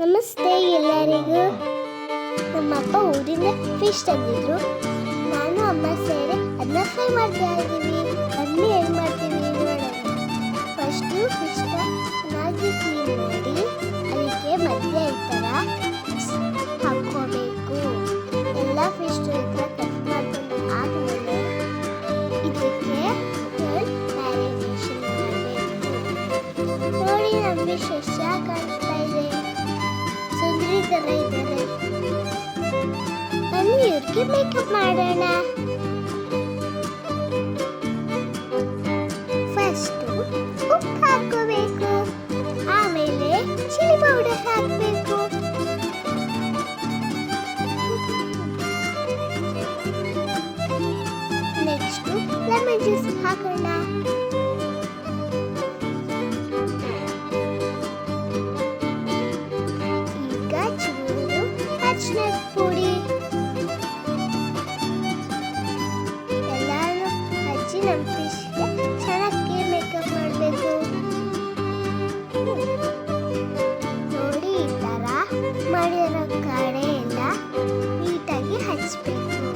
ನಮಸ್ತೆ ಎಲ್ಲರಿಗೂ. ನಮ್ಮಪ್ಪ ಊರಿಂದ ಫಿಶ್ ತಂದಿದ್ರು. ನಾನು ಅಮ್ಮ ಸೇರಿ ಅದನ್ನ ಫ್ರೈ ಮಾಡ್ತಾ ಇದ್ದೀವಿ. ಬನ್ನಿ ಏನು ಮಾಡ್ತೀವಿ ನೋಡೋಣ. ಫಸ್ಟು ಫಿಶ್ನ ಚೆನ್ನಾಗಿ ಕ್ಲೀನ್ ಮಾಡಿ ಅದಕ್ಕೆ ಮಧ್ಯ ಈ ಥರ ಹಾಕ್ಕೋಬೇಕು. ಎಲ್ಲ ಫಿಶ್ ಈ ಥರ ಕಟ್ ಮಾಡ್ಕೊಂಡು ಆದಮೇಲೆ ಇದಕ್ಕೆ ಮ್ಯಾರಿನೇಷನ್ ಮಾಡಬೇಕು. ನೋಡಿ ನಮ್ಮ ಫಿಶ್ ಎಷ್ಟು ಕಾಣಿಸ್ತಾ ಇದೆ, ಸುಂದರಿ ಥರ ಇದ್ದಾರೆ. ಬನ್ನಿ ಇವ್ರಿಗೆ ಮೇಕಪ್ ಮಾಡೋಣ. ಫಸ್ಟು ಉಪ್ಪು ಹಾಕೋಬೇಕು, ಆಮೇಲೆ ಚಿಲ್ಲಿ ಪೌಡರ್ ಹಾಕಬೇಕು. ನೆಕ್ಸ್ಟು ಲೆಮನ್ ಜ್ಯೂಸ್ ಹಾಕೋಣ. ಈಗ ಚೂರು ಅರಿಶಿಣದ ಪುಡಿ ಎಲ್ಲಾನು ಹಚ್ಚಿ ನಮ್ಮ ಫಿಶ್ಗೆ ಚೆನ್ನಾಗಿ ಮೇಕಪ್ ಮಾಡಬೇಕು. ನೋಡಿ ಈ ಥರ ಮಾಡಿರೋ ಕಡೆ ಎಲ್ಲ ನೀಟಾಗಿ ಹಚ್ಚಬೇಕು.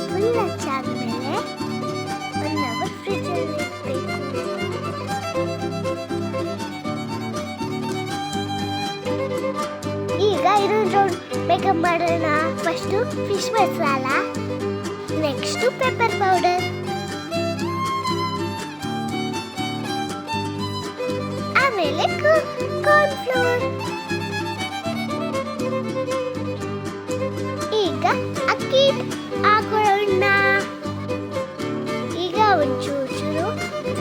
ಫುಲ್ ಹಚ್ಚಾದ್ಮೇಲೆ 1 ಅವರ್ ಫ್ರಿಜ್ಜಲ್ಲಿ ಇಡಬೇಕು. ಈಗ ಇನ್ನೊಂದು ರೌಂಡ್ ಮೇಕಪ್ ಮಾಡೋಣ. First fish masala, next pepper powder, ಆಮೇಲೆ ಕಾರ್ನ್ ಫ್ಲೋರ್. ಈಗ ಅಕ್ಕಿ ಹಾಕೊಳ್ಳೋಣ. ಈಗ ಒಂಚೂರು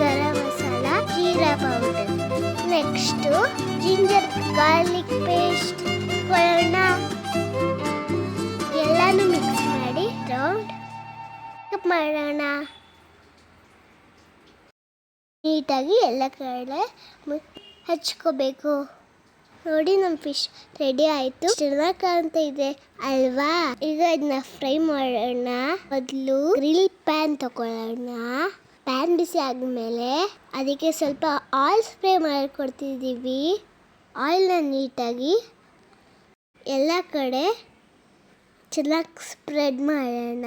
ಗರಂ ಮಸಾಲ, ಜೀರಾ powder, next ginger garlic paste ಹಾಕೊಳ್ಳೋಣ. ಎಲ್ಲಾನು ಮಿಕ್ಸ್ ಮಾಡಿ ರೌಂಡ್ ಕಪ್ ಮಾಡೋಣ. ನೀಟಾಗಿ ಎಲ್ಲ ಕಡೆ ಹಚ್ಕೋಬೇಕು. ನೋಡಿ ನಮ್ಮ ಫಿಶ್ ರೆಡಿ ಆಯಿತು. ಚೆನ್ನಾಗಿ ಕಾಣ್ತಾ ಇದೆ ಅಲ್ವಾ? ಈಗ ಇದನ್ನ ಫ್ರೈ ಮಾಡೋಣ. ಮೊದಲು ಗ್ರಿಲ್ ಪ್ಯಾನ್ ತಗೊಳ್ಳೋಣ. ಪ್ಯಾನ್ ಬಿಸಿ ಆದಮೇಲೆ ಅದಕ್ಕೆ ಸ್ವಲ್ಪ ಆಯಿಲ್ ಸ್ಪ್ರೇ ಮಾಡಿಕೊಡ್ತಿದ್ದೀವಿ. ಆಯಿಲ್ನ ನೀಟಾಗಿ ಎಲ್ಲ ಕಡೆ ಚೆನ್ನಾಗಿ ಸ್ಪ್ರೆಡ್ ಮಾಡೋಣ.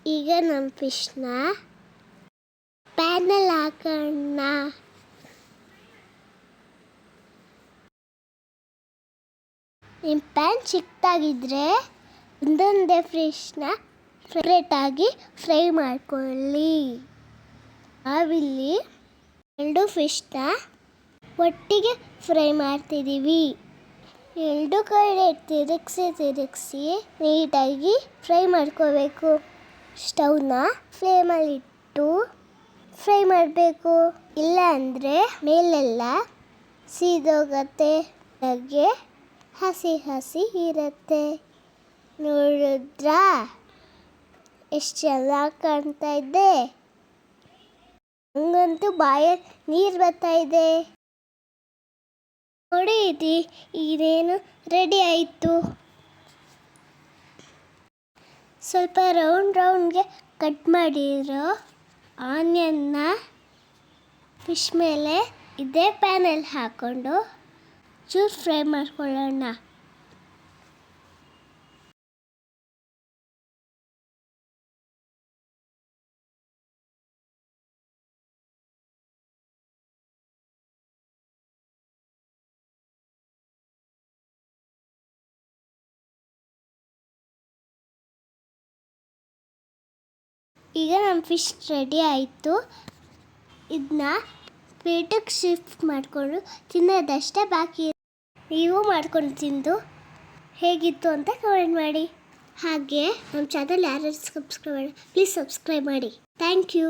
ಈಗ ನಮ್ಮ ಫಿಶ್ನ ಪ್ಯಾನಲ್ಲಿ ಹಾಕೋಣ. ನಿಮ್ಮ ಪ್ಯಾನ್ ಚಿಕ್ಕದಾಗಿದ್ದರೆ ಒಂದೊಂದೇ ಫಿಶ್ನ ಸಪ್ರೇಟಾಗಿ ಫ್ರೈ ಮಾಡ್ಕೊಳ್ಳಿ. ನಾವಿಲ್ಲಿ 2 ಫಿಶ್ನ ಒಟ್ಟಿಗೆ ಫ್ರೈ ಮಾಡ್ತಿದ್ದೀವಿ. 2 ಕಡೆ ತಿರುಗಿಸಿ ನೀಟಾಗಿ ಫ್ರೈ ಮಾಡ್ಕೋಬೇಕು. ಸ್ಟವ್ನ ಫ್ಲೇಮಲ್ಲಿಟ್ಟು ಫ್ರೈ ಮಾಡಬೇಕು, ಇಲ್ಲ ಅಂದರೆ ಮೇಲೆಲ್ಲ ಸೀದೋಗತ್ತೆ, ಹಾಗೆ ಹಸಿ ಹಸಿ ಇರುತ್ತೆ. ನೋಡಿದ್ರಾ ಎಷ್ಟು ಚೆನ್ನಾಗಿ ಕಾಣ್ತಾ ಇದೆ? ಹಂಗಂತೂ ಬಾಯಲ್ಲಿ ನೀರು ಬರ್ತಾ ಇದೆ. ನೋಡಿ ಇದೇನು ರೆಡಿ ಆಯಿತು. ಸ್ವಲ್ಪ ರೌಂಡ್ಗೆ ಕಟ್ ಮಾಡಿರೋ ಆನಿಯನ್ನ ಫಿಶ್ ಮೇಲೆ ಇದೇ ಪ್ಯಾನಲ್ಲಿ ಹಾಕ್ಕೊಂಡು ಚೂರು ಫ್ರೈ ಮಾಡ್ಕೊಳ್ಳೋಣ. ಈಗ ನಮ್ಮ ಫಿಶ್ ರೆಡಿ ಆಯಿತು. ಇದನ್ನ ಪ್ಲೇಟಿಗೆ ಶಿಫ್ಟ್ ಮಾಡಿಕೊಂಡು ತಿನ್ನೋದಷ್ಟೇ ಬಾಕಿ. ನೀವು ಮಾಡ್ಕೊಂಡು ತಿಂದು ಹೇಗಿತ್ತು ಅಂತ ಕಮೆಂಟ್ ಮಾಡಿ. ಹಾಗೆ ನಮ್ಮ ಚಾನಲ್ ಯಾರು ಸಬ್ಸ್ಕ್ರೈಬ್ ಮಾಡಿ ಪ್ಲೀಸ್ ಸಬ್ಸ್ಕ್ರೈಬ್ ಮಾಡಿ. Thank you.